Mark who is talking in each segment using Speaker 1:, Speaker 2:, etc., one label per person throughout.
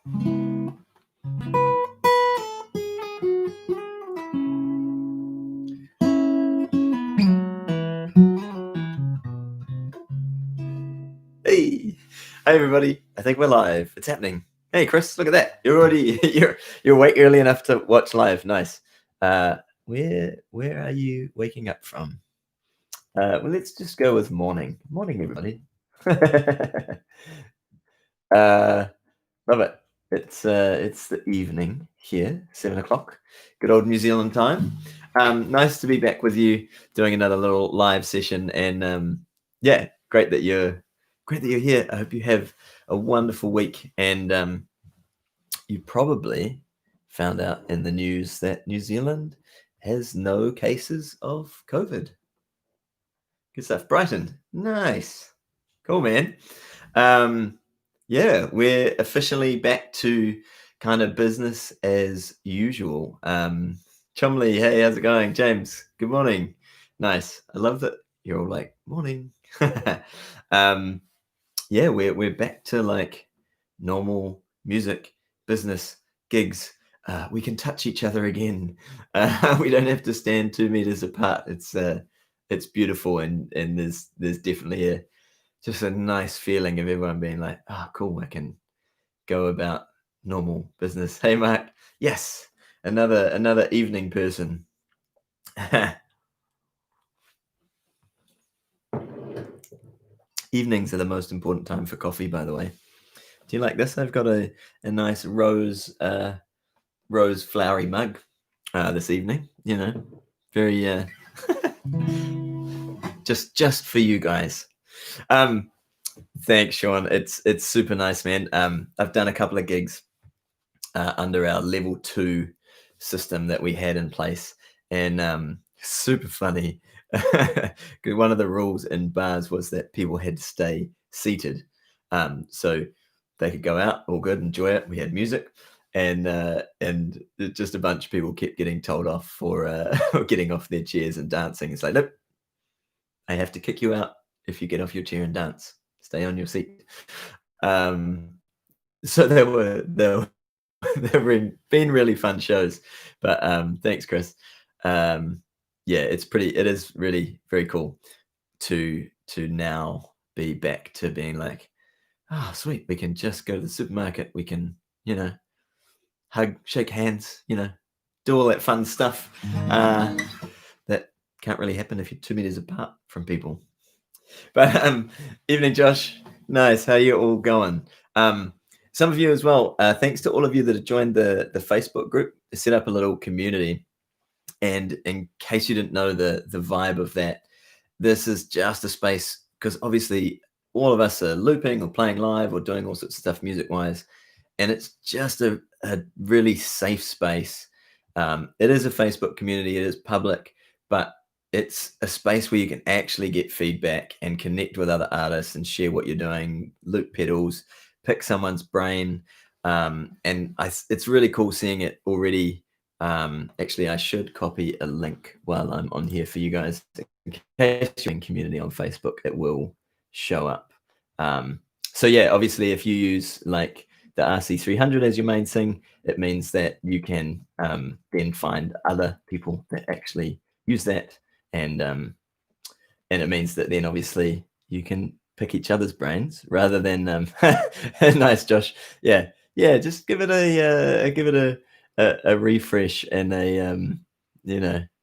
Speaker 1: Hey, hi everybody. I think we're live. It's happening. Hey Chris, look at that. You're already you're awake early enough to watch live. Nice. Where are you waking up from? Well, let's just go with morning. Morning, everybody. uh, Love it. It's the evening here, 7 o'clock. Good old New Zealand time. Nice to be back with you, doing another little live session, and yeah, great that you're here. I hope you have a wonderful week, and you probably found out in the news that New Zealand has no cases of COVID. Good stuff. Brighton, nice, cool, man. Yeah, we're officially back to kind of business as usual. Chumley, hey, how's it going? James, good morning. Nice. I love that you're all like, morning. um, yeah, we're back to like normal music, business, gigs. We can touch each other again. We don't have to stand 2 meters apart. It's beautiful, and there's definitely just a nice feeling of everyone being like, oh, cool, I can go about normal business. Hey, Mark. Yes, another evening person. Evenings are the most important time for coffee, by the way. Do you like this? I've got a nice rose flowery mug this evening. You know, very just for you guys. Thanks, Sean. It's super nice, man. I've done a couple of gigs under our level 2 system that we had in place, and super funny. One of the rules in bars was that people had to stay seated, so they could go out, all good, enjoy it. We had music, and just a bunch of people kept getting told off for getting off their chairs and dancing. It's like, nope, I have to kick you out if you get off your chair and dance. Stay on your seat. So they've been really fun shows, but thanks, Chris. Yeah, it is really very cool to now be back to being like, oh, sweet, we can just go to the supermarket, we can, hug, shake hands, do all that fun stuff that can't really happen if you're 2 meters apart from people. But evening, Josh. Nice. How you all going? Some of you as well. Thanks to all of you that have joined the Facebook group. Set up a little community. And in case you didn't know the vibe of that, this is just a space, because obviously all of us are looping or playing live or doing all sorts of stuff music wise, and it's just a really safe space. It is a Facebook community. It is public, but it's a space where you can actually get feedback and connect with other artists and share what you're doing, loop pedals, pick someone's brain. It's really cool seeing it already. Actually, I should copy a link while I'm on here for you guys. In case you're in community on Facebook, it will show up. So yeah, obviously if you use like the RC300 as your main thing, it means that you can then find other people that actually use that, and it means that then obviously you can pick each other's brains rather than nice, Josh. Yeah, just give it a refresh and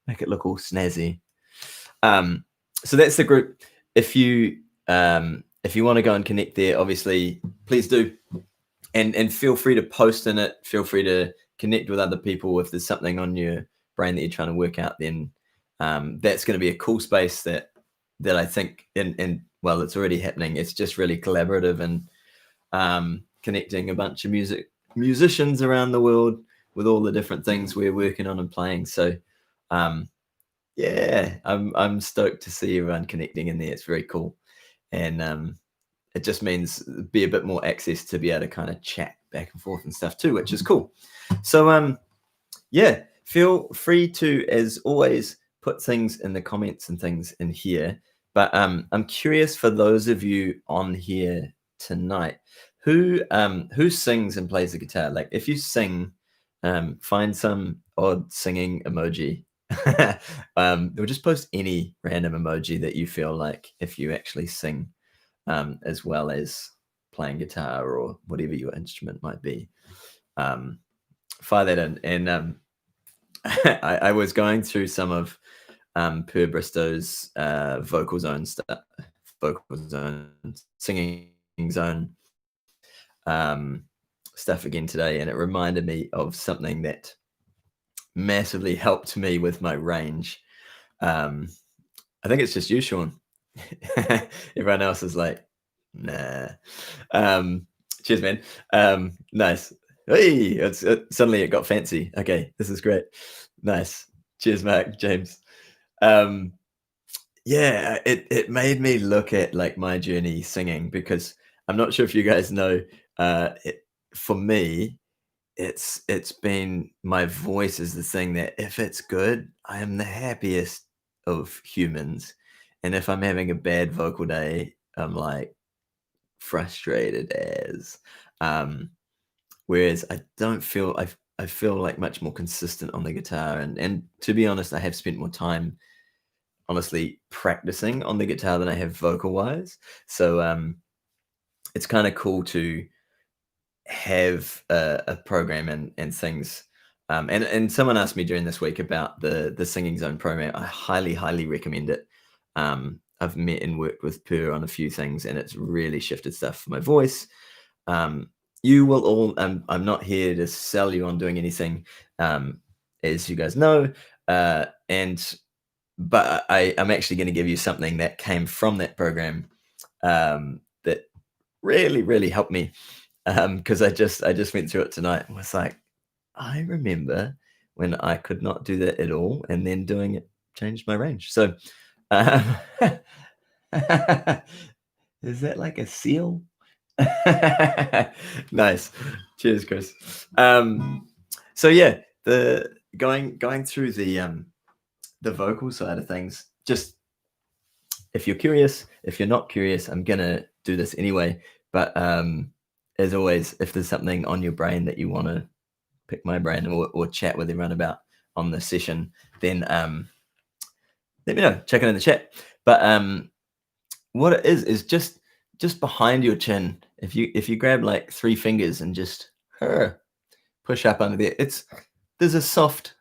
Speaker 1: make it look all snazzy. So that's the group. If you want to go and connect there, obviously please do, and feel free to post in it. Feel free to connect with other people. If there's something on your brain that you're trying to work out, then that's going to be a cool space that I think, and well, it's already happening. It's just really collaborative and connecting a bunch of musicians around the world with all the different things we're working on and playing. So yeah, I'm stoked to see everyone connecting in there. It's very cool, and it just means be a bit more access to be able to kind of chat back and forth and stuff too, which is cool. So yeah, feel free to, as always, put things in the comments and things in here. But I'm curious, for those of you on here tonight who sings and plays the guitar? Like if you sing, find some odd singing emoji. Or just post any random emoji that you feel like if you actually sing, as well as playing guitar or whatever your instrument might be. Um, Fire that in. And I was going through some of Per Bristow's vocal zone, singing zone um, stuff again today, and it reminded me of something that massively helped me with my range. Um, I think it's just you, Sean. Everyone else is like, nah. Um, Cheers, man. Nice. Hey, suddenly it got fancy. Okay, this is great. Nice. Cheers, Mark, James. Um, yeah, it made me look at like my journey singing because I'm not sure if you guys know. For me, it's been my voice is the thing that if it's good, I am the happiest of humans, and if I'm having a bad vocal day, I'm like frustrated as. Um, Whereas I don't feel I feel like much more consistent on the guitar, and to be honest, I have spent more time honestly practicing on the guitar than I have vocal wise. So it's kind of cool to have a program and things. And someone asked me during this week about the Singing Zone program. I highly recommend it. I've met and worked with Per on a few things, and it's really shifted stuff for my voice. You will all. I'm not here to sell you on doing anything, as you guys know. And but I'm actually going to give you something that came from that program that really helped me because I just went through it tonight and was like, I remember when I could not do that at all, and then doing it changed my range. So, um, is that like a seal? Nice. Cheers, Chris. So yeah, the going through the vocal side of things, just if you're curious, if you're not curious, I'm gonna do this anyway. But as always, if there's something on your brain that you want to pick my brain or chat with everyone about on the session, then let me know. Check it in the chat. But what it is just behind your chin. If you grab like three fingers and just push up under there, there's a soft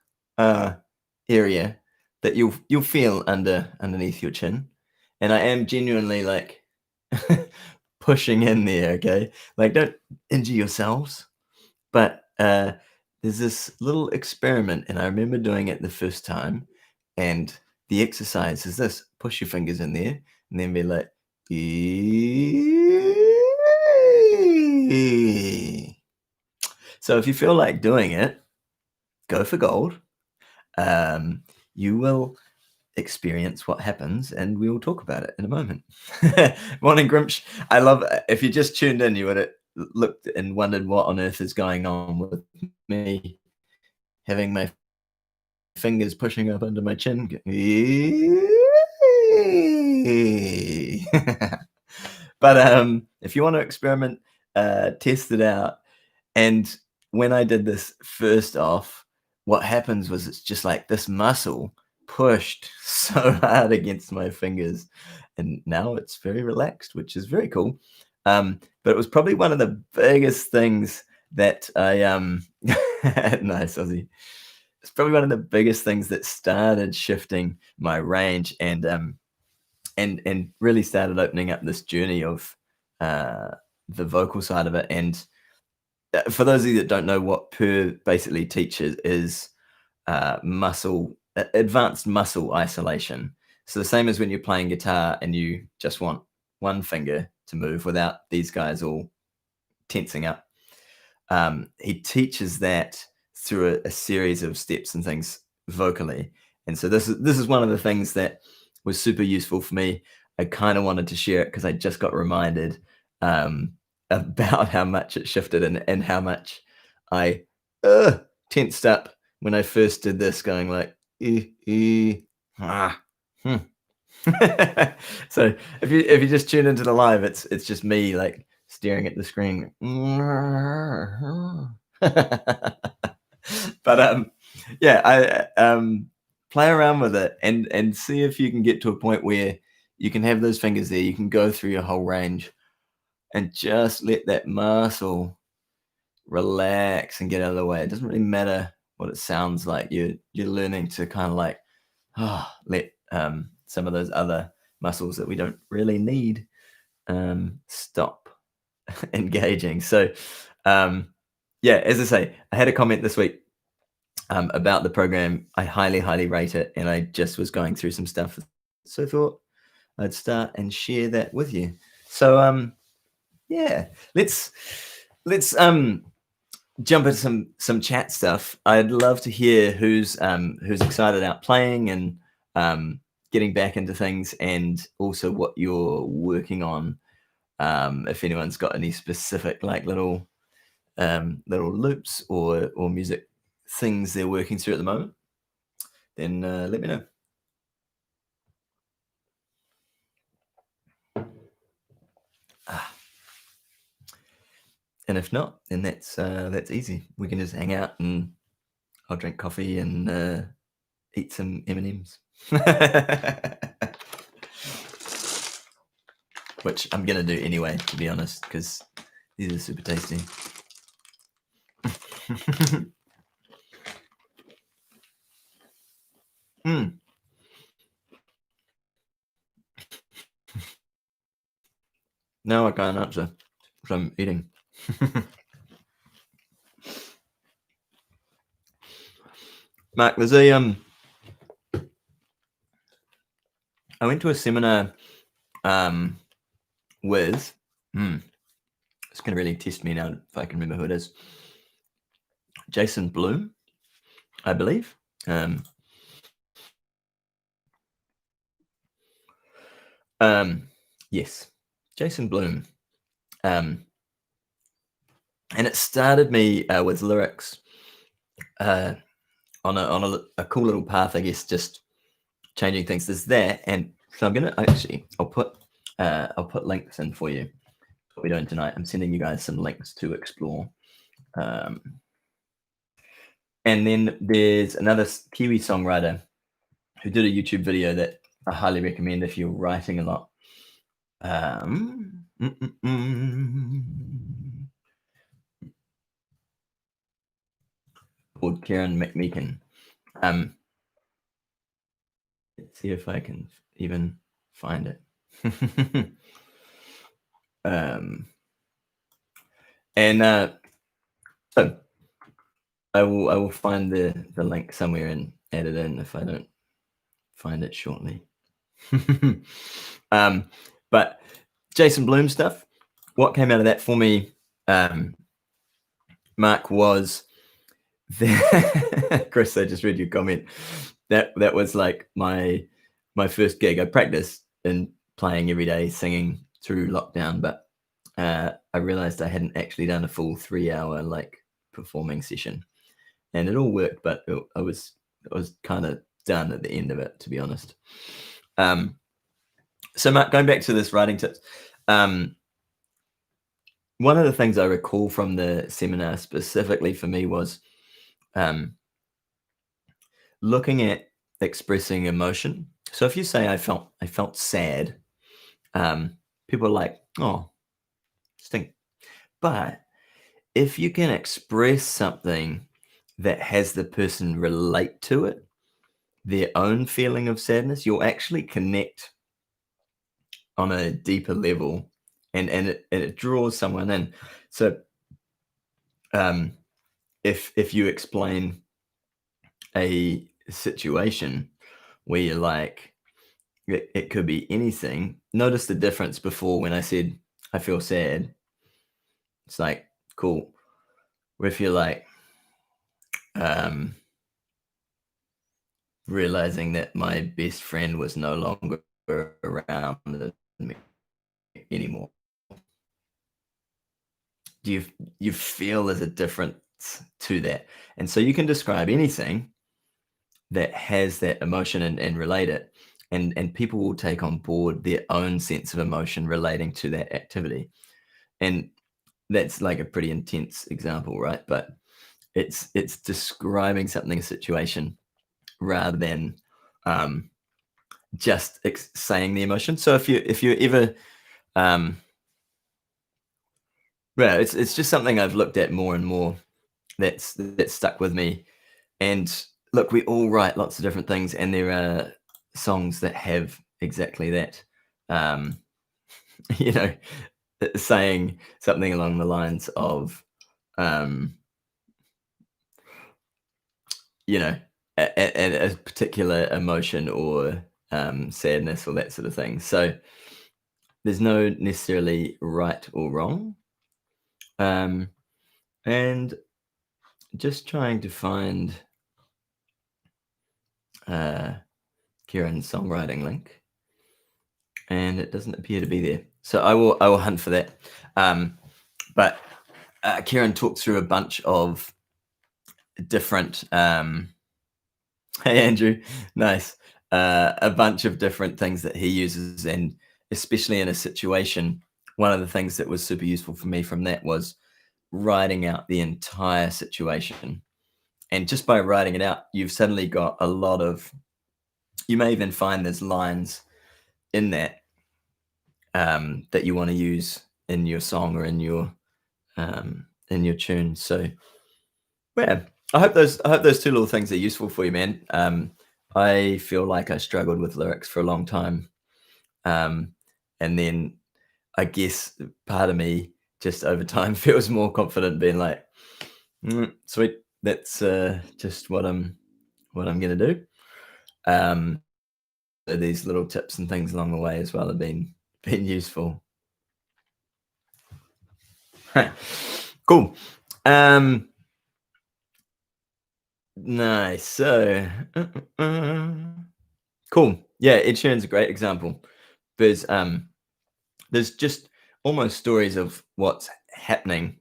Speaker 1: area that you'll feel underneath your chin, and I am genuinely like pushing in there. Okay, like don't injure yourselves, but there's this little experiment, and I remember doing it the first time, and the exercise is this: push your fingers in there, and then be like. So if you feel like doing it, go for gold. Um, you will experience what happens, and we will talk about it in a moment. Morning, Grimsh. I love if you just tuned in, you would have looked and wondered what on earth is going on with me having my fingers pushing up under my chin. But if you want to experiment, test it out. And when I did this first off, what happens was it's just like this muscle pushed so hard against my fingers, and now it's very relaxed, which is very cool. But it was probably one of the biggest things that I nice Aussie. It's probably one of the biggest things that started shifting my range and really started opening up this journey of the vocal side of it. And for those of you that don't know, what Per basically teaches is advanced muscle isolation. So the same as when you're playing guitar and you just want one finger to move without these guys all tensing up. He teaches that through a series of steps and things vocally. And so this is one of the things that was super useful for me. I kind of wanted to share it because I just got reminded about how much it shifted and how much I tensed up when I first did this, going like, ah, so if you just tune into the live, it's just me like staring at the screen. But yeah, I play around with it and see if you can get to a point where you can have those fingers there. You can go through your whole range and just let that muscle relax and get out of the way. It doesn't really matter what it sounds like. You're learning to kind of like let some of those other muscles that we don't really need stop engaging. So yeah, as I say, I had a comment this week about the program. I highly rate it, and I just was going through some stuff, so I thought I'd start and share that with you. So yeah, let's jump into some chat stuff. I'd love to hear who's excited out playing and getting back into things, and also what you're working on. If anyone's got any specific like little loops or music things they're working through at the moment, then let me know. And if not, then that's easy. We can just hang out and I'll drink coffee and eat some M&Ms. Which I'm gonna do anyway, to be honest, because these are super tasty. No, I can't answer because I'm eating. Mark, there's a I went to a seminar with it's gonna really test me now if I can remember who it is. Jason Bloom, I believe. Yes, Jason Bloom. And it started me with lyrics on a cool little path, I guess, just changing things. There's that, and so I'm gonna I'll put links in for you. What we're doing tonight, I'm sending you guys some links to explore. And then there's another Kiwi songwriter who did a YouTube video that I highly recommend if you're writing a lot. Called Kieran McMeekin. Let's see if I can even find it. So I will find the link somewhere and add it in if I don't find it shortly. But Jason Bloom stuff, what came out of that for me, Mark, was Chris, I just read your comment. That was like my first gig. I practiced in playing every day, singing through lockdown, but I realized I hadn't actually done a full 3-hour like performing session, and it all worked, but I was kind of done at the end of it, to be honest. So Mark, going back to this writing tips, one of the things I recall from the seminar specifically for me was looking at expressing emotion. So if you say I felt sad, people are like, oh, stink. But if you can express something that has the person relate to it, their own feeling of sadness, you'll actually connect on a deeper level, and it draws someone in. So if you explain a situation where you're like, it could be anything. Notice the difference before when I said I feel sad. It's like, cool. Where if you're like realizing that my best friend was no longer around me anymore, do you feel there's a difference to that? And so you can describe anything that has that emotion and relate it, and people will take on board their own sense of emotion relating to that activity. And that's like a pretty intense example, right? But it's describing something, a situation, rather than um, just saying the emotion. So if you ever well, it's just something I've looked at more and more that's stuck with me. And look, we all write lots of different things, and there are songs that have exactly that. Um, you know, saying something along the lines of, um, you know, a particular emotion or sadness or that sort of thing. So there's no necessarily right or wrong. Um, and just trying to find uh, Kieran's songwriting link, and it doesn't appear to be there. So I will hunt for that. But Kieran talks through a bunch of different. Hey Andrew, nice. A bunch of different things that he uses, and especially in a situation, one of the things that was super useful for me from that was writing out the entire situation. And just by writing it out, you've suddenly got a lot of. You may even find there's lines in that that you want to use in your song or in your tune. So yeah, I hope those two little things are useful for you, man. I feel like I struggled with lyrics for a long time, um, and then I guess part of me just over time feels more confident, being like, "Sweet, that's just what I'm gonna do." Um, so these little tips and things along the way as well have been useful. Cool. Um, nice. So, cool. Yeah, Ed Sheeran's a great example. There's there's just almost stories of what's happening.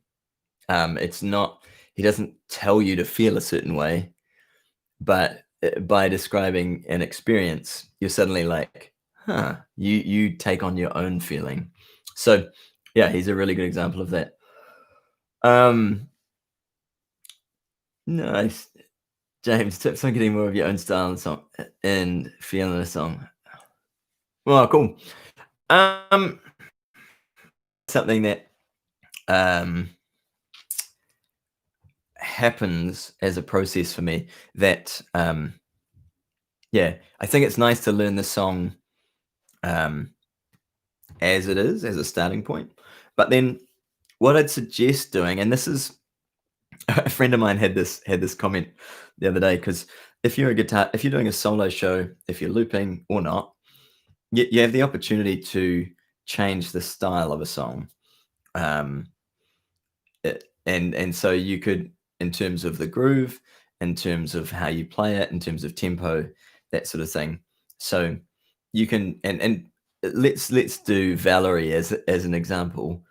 Speaker 1: It's not he doesn't tell you to feel a certain way, but by describing an experience, you're suddenly like, huh, you take on your own feeling. So, yeah, he's a really good example of that. Um, nice. James, tips on getting more of your own style and song and feeling a song. Well, cool. Um, something that um happens as a process for me that yeah, I think it's nice to learn the song um as it is, as a starting point. But then what I'd suggest doing, and this is a friend of mine had this comment the other day, because if you're doing a solo show, if you're looping or not, you have the opportunity to change the style of a song. Um, and so you could, in terms of the groove, in terms of how you play it, in terms of tempo, that sort of thing. So you can, and let's do Valerie as an example.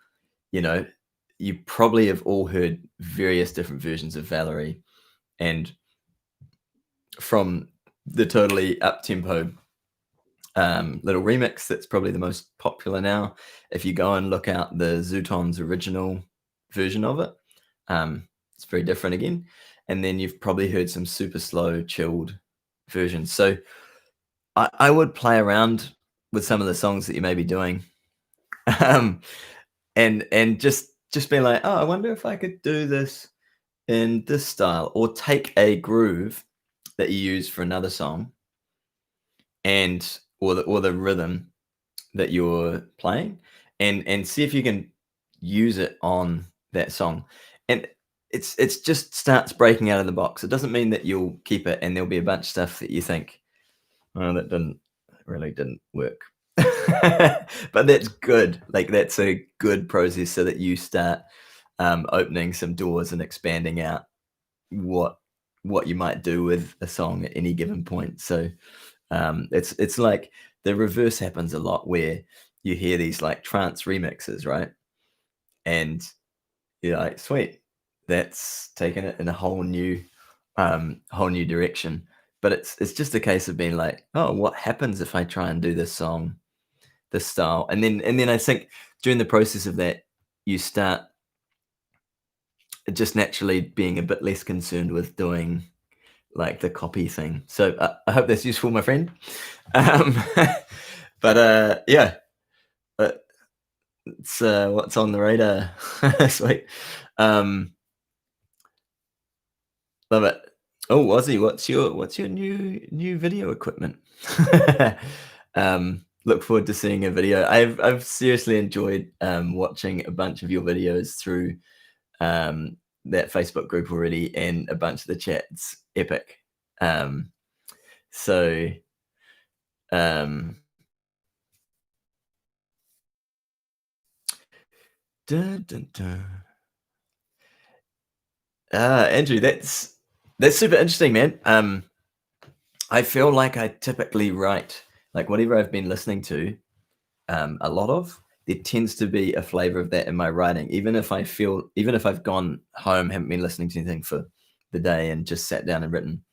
Speaker 1: You know, you probably have all heard various different versions of Valerie, and from the totally up tempo little remix that's probably the most popular now. If you go and look out the Zootons original version of it, it's very different again. And then you've probably heard some super slow, chilled versions. So I would play around with some of the songs that you may be doing, um, and just be like, oh, I wonder if I could do this in this style, or take a groove that you use for another song, and or the rhythm that you're playing, and see if you can use it on that song. And it's just starts breaking out of the box. It doesn't mean that you'll keep it and there'll be a bunch of stuff that you think, oh, that really didn't work. But that's good. Like, that's a good process, so that you start opening some doors and expanding out what you might do with a song at any given point. So it's like the reverse happens a lot, where you hear these like trance remixes, right? And you're like, sweet, that's taken it in a whole new direction. But it's just a case of being like, oh, what happens if I try and do this song, this style? And then I think during the process of that, you start just naturally being a bit less concerned with doing like the copy thing. So I hope that's useful, my friend. Um, but yeah, uh, it's what's on the radar. Sweet. Um, love it. Oh, Wazzy, what's your new video equipment? Look forward to seeing a video. I've seriously enjoyed watching a bunch of your videos through um, that Facebook group already, and a bunch of the chats. Epic. Um, so um, dun, dun, dun. Andrew, that's super interesting, man. I feel like I typically write like whatever I've been listening to a lot of. There tends to be a flavor of that in my writing, even if I've gone home, haven't been listening to anything for the day, and just sat down and written.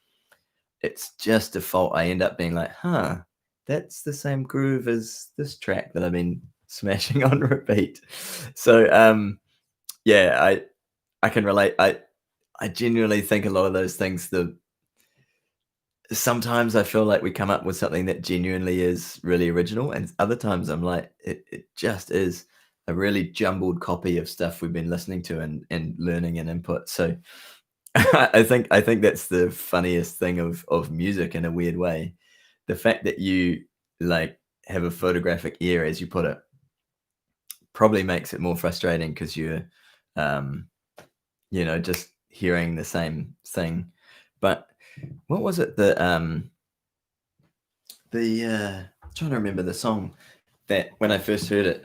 Speaker 1: It's just default. I end up being like, huh, that's the same groove as this track that I've been smashing on repeat. So yeah, I can relate. I genuinely think a lot of those things, the sometimes I feel like we come up with something that genuinely is really original, and other times I'm like, it just is a really jumbled copy of stuff we've been listening to and learning and input. So I think that's the funniest thing of music in a weird way. The fact that you like have a photographic ear, as you put it, probably makes it more frustrating because you're um, just hearing the same thing. But what was it that trying to remember the song that when I first heard it,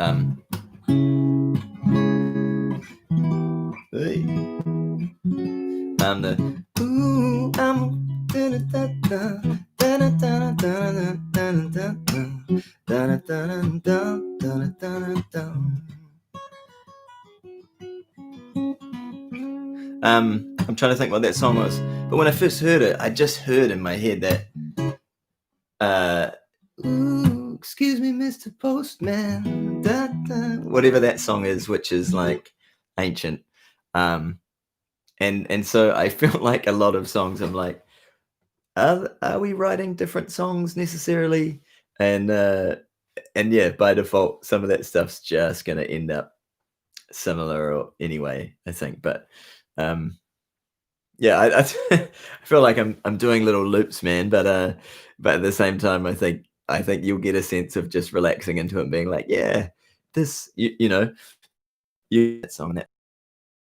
Speaker 1: hey, the ooh, I'm I'm trying to think what that song was, but when I first heard it, I just heard in my head that uh ooh, excuse me, Mr. Postman, da, da, whatever that song is, which is like ancient. Um, and so I feel like a lot of songs I'm like, are we writing different songs necessarily? And yeah, by default, some of that stuff's just gonna end up similar or anyway, I think. But yeah, I feel like I'm doing little loops, man. But at the same time, I think you'll get a sense of just relaxing into it and being like, yeah, this you that song and that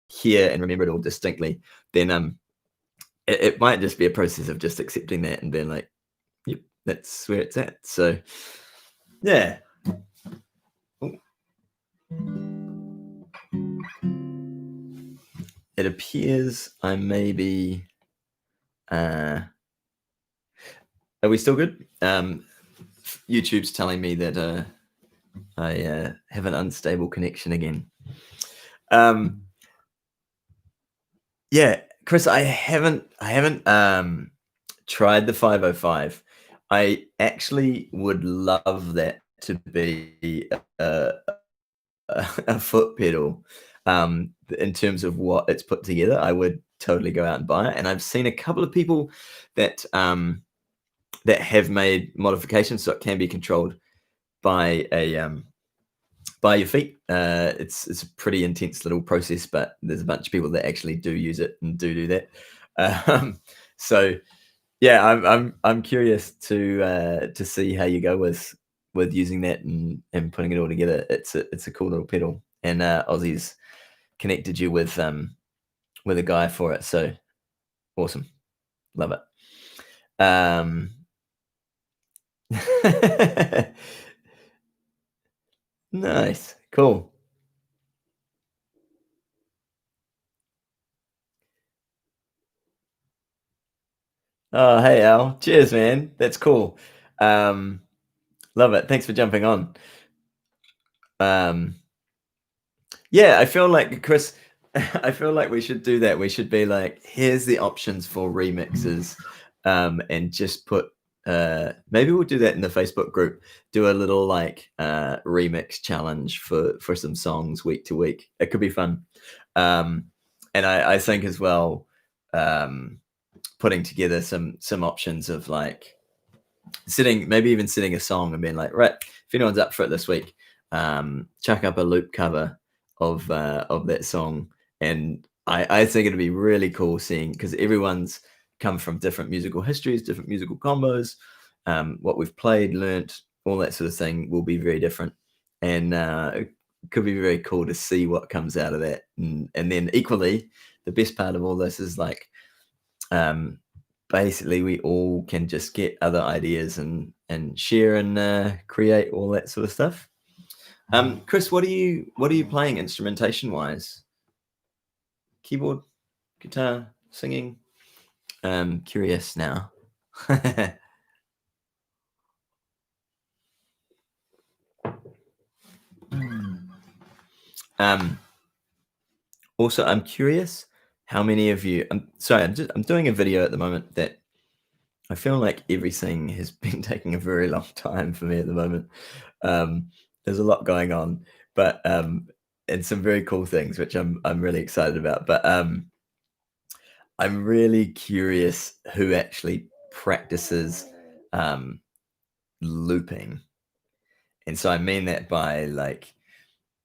Speaker 1: hear and remember it all distinctly. Then it might just be a process of just accepting that and being like, yep, that's where it's at. So yeah. Ooh. It appears I may be. Are we still good? YouTube's telling me that I have an unstable connection again. Um, yeah, Chris, I haven't tried the 505. I actually would love that to be a foot pedal. In terms of what it's put together, I would totally go out and buy it. And I've seen a couple of people that that have made modifications so it can be controlled by by your feet. It's a pretty intense little process, but there's a bunch of people that actually do use it and do that. So yeah, I'm curious to see how you go with using that and putting it all together. It's a cool little pedal, and Aussie's connected you with a guy for it. So awesome, love it. Nice, cool. Oh, hey Al, cheers, man. That's cool. Um, Love it. Thanks for jumping on. Um, yeah, I feel like Chris, I feel like we should do that. We should be like, here's the options for remixes, and just put maybe we'll do that in the Facebook group. Do a little like remix challenge for some songs week to week. It could be fun. Um, and I think as well, um, putting together some options of like maybe even setting a song and being like, right, if anyone's up for it this week, chuck up a loop cover of that song. And I think it'd be really cool seeing, because everyone's come from different musical histories, different musical combos. What we've played, learnt, all that sort of thing will be very different. And it could be very cool to see what comes out of that. And then equally, the best part of all this is like, um, basically we all can just get other ideas and share and create all that sort of stuff. Chris, what are you playing instrumentation wise? Keyboard, guitar, singing? Curious now. um, Also, I'm curious how many of you. I'm sorry. I'm doing a video at the moment that I feel like everything has been taking a very long time for me at the moment. There's a lot going on, but and some very cool things which I'm really excited about. But I'm really curious who actually practices um, looping, and so I mean that by like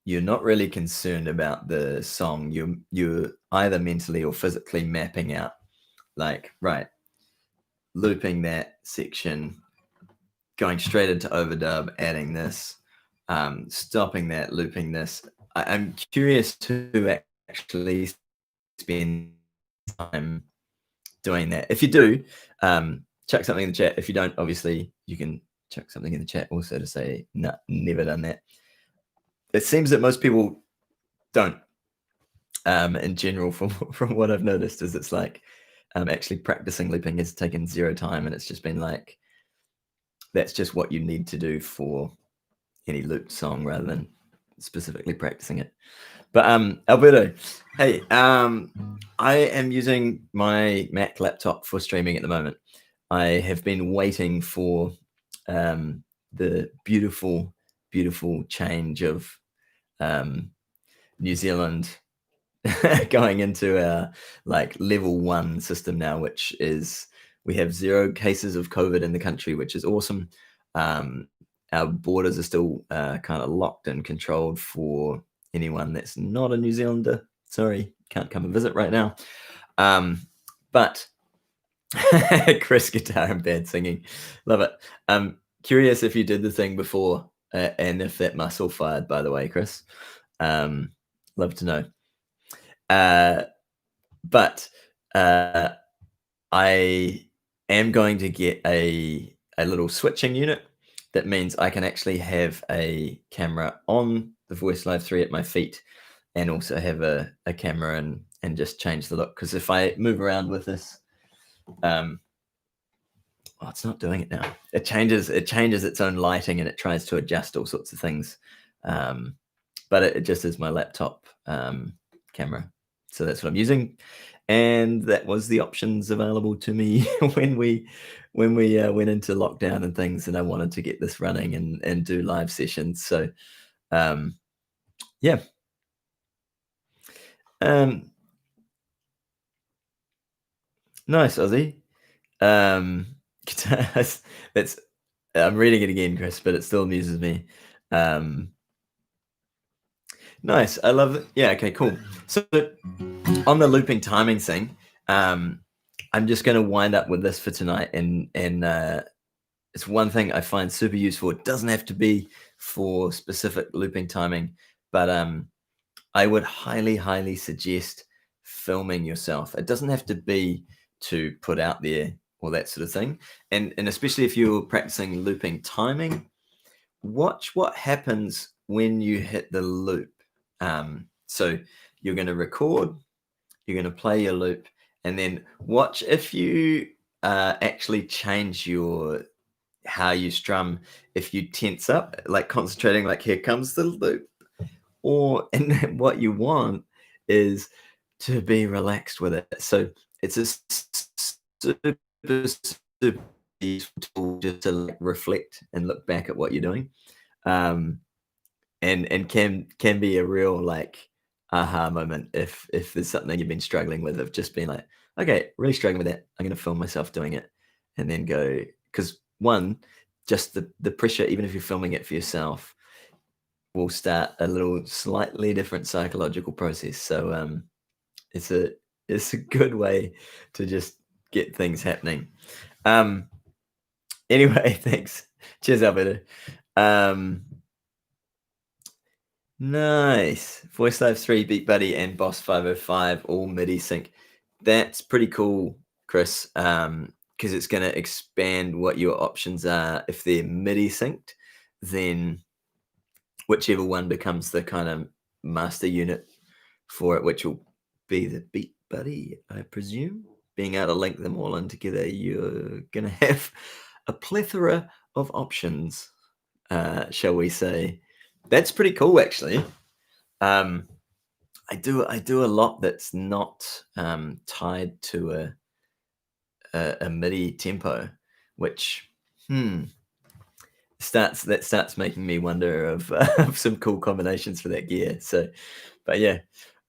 Speaker 1: you're not really concerned about the song. You're either mentally or physically mapping out like, right, looping that section, going straight into overdub, adding this, stopping that, looping this. I'm curious to actually spend time doing that. If you do, chuck something in the chat. If you don't, obviously you can chuck something in the chat also to say, no, never done that. It seems that most people don't. In general, from what I've noticed, is it's like actually practicing looping has taken zero time, and it's just been like that's just what you need to do for any looped song rather than specifically practicing it. But Alberto, hey, I am using my Mac laptop for streaming at the moment. I have been waiting for the beautiful, beautiful change of New Zealand going into our like level 1 system now, which is we have 0 cases of COVID in the country, which is awesome. Our borders are still kind of locked and controlled for anyone that's not a New Zealander. Sorry, can't come and visit right now. But Chris, guitar and bad singing, love it. Curious if you did the thing before and if that muscle fired. By the way, Chris, love to know. But I am going to get a little switching unit. That means I can actually have a camera on the Voice Live 3 at my feet and also have a camera and just change the look. Because if I move around with this, oh, it's not doing it now. It changes its own lighting and it tries to adjust all sorts of things. But it just is my laptop camera. So that's what I'm using. And that was the options available to me when we went into lockdown and things, and I wanted to get this running and do live sessions. So yeah. Nice, Ozzy. That's I'm reading it again, Chris, but it still amuses me. Nice. I love it. Yeah, okay, cool. So on the looping timing thing, I'm just going to wind up with this for tonight, and it's one thing I find super useful. It doesn't have to be for specific looping timing, but I would highly, highly suggest filming yourself. It doesn't have to be to put out there or that sort of thing, and especially if you're practicing looping timing, watch what happens when you hit the loop. So you're going to record, you're going to play your loop, and then watch if you actually change how you strum. If you tense up, like concentrating, like here comes the loop, and what you want is to be relaxed with it. So it's a super, super useful tool just to like reflect and look back at what you're doing. Um, and can be a real like aha moment if there's something you've been struggling with, of just being like, okay, really struggling with that. I'm gonna film myself doing it, and then go, because one, just the pressure, even if you're filming it for yourself, will start a little slightly different psychological process. So it's a it's a good way to just get things happening. Um, anyway, thanks. Cheers, Alberto. Um, nice. Voice Live 3, Beat Buddy, and Boss 505 all MIDI sync. That's pretty cool, Chris. Because it's going to expand what your options are. If they're MIDI synced, then whichever one becomes the kind of master unit for it, which will be the Beat Buddy, I presume. Being able to link them all in together, you're going to have a plethora of options, shall we say. That's pretty cool, actually. I do a lot that's not tied to a MIDI tempo, which starts making me wonder of some cool combinations for that gear. So, but yeah,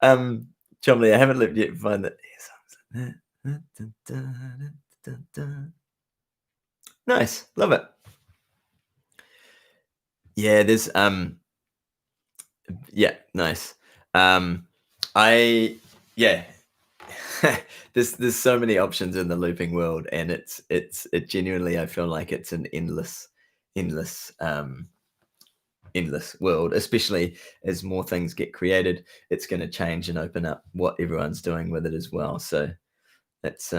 Speaker 1: Chomley, I haven't looked yet to find that. Nice, love it. Yeah, there's yeah, nice. I yeah. There's so many options in the looping world, and it genuinely, I feel like it's an endless endless world, especially as more things get created. It's going to change and open up what everyone's doing with it as well. So that's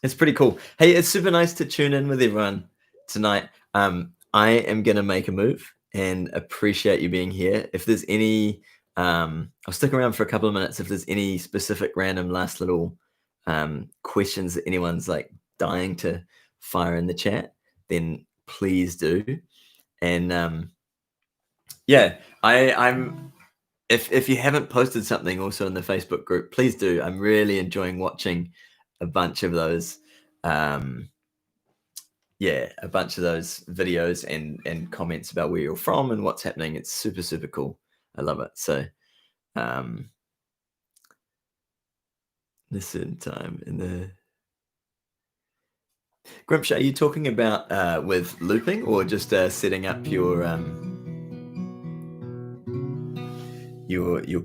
Speaker 1: it's pretty cool. Hey, it's super nice to tune in with everyone tonight. I am going to make a move and appreciate you being here. If there's any I'll stick around for a couple of minutes if there's any specific random last little questions that anyone's like dying to fire in the chat, then please do. And yeah, I'm if you haven't posted something also in the Facebook group, please do. I'm really enjoying watching a bunch of those yeah, a bunch of those videos and comments about where you're from and what's happening. It's super cool. I love it. So listen time in the Grimsh, are you talking about with looping or just setting up your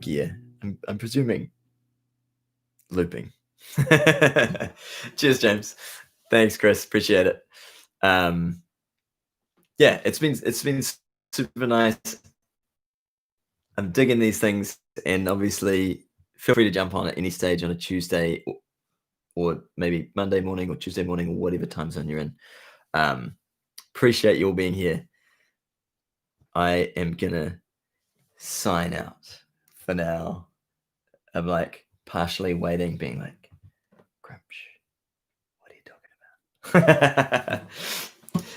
Speaker 1: gear? I'm presuming looping. Cheers, James. Thanks, Chris. Appreciate it. Yeah, it's been super nice. I'm digging these things, and obviously, feel free to jump on at any stage on a Tuesday, or maybe Monday morning or Tuesday morning, or whatever time zone you're in. Appreciate you all being here. I am gonna sign out for now. I'm like partially waiting, being like, Grimsh, what are you talking about?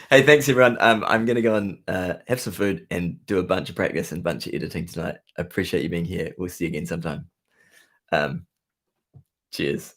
Speaker 1: Hey, thanks everyone. I'm gonna go and have some food and do a bunch of practice and a bunch of editing tonight. I appreciate you being here. We'll see you again sometime. Cheers.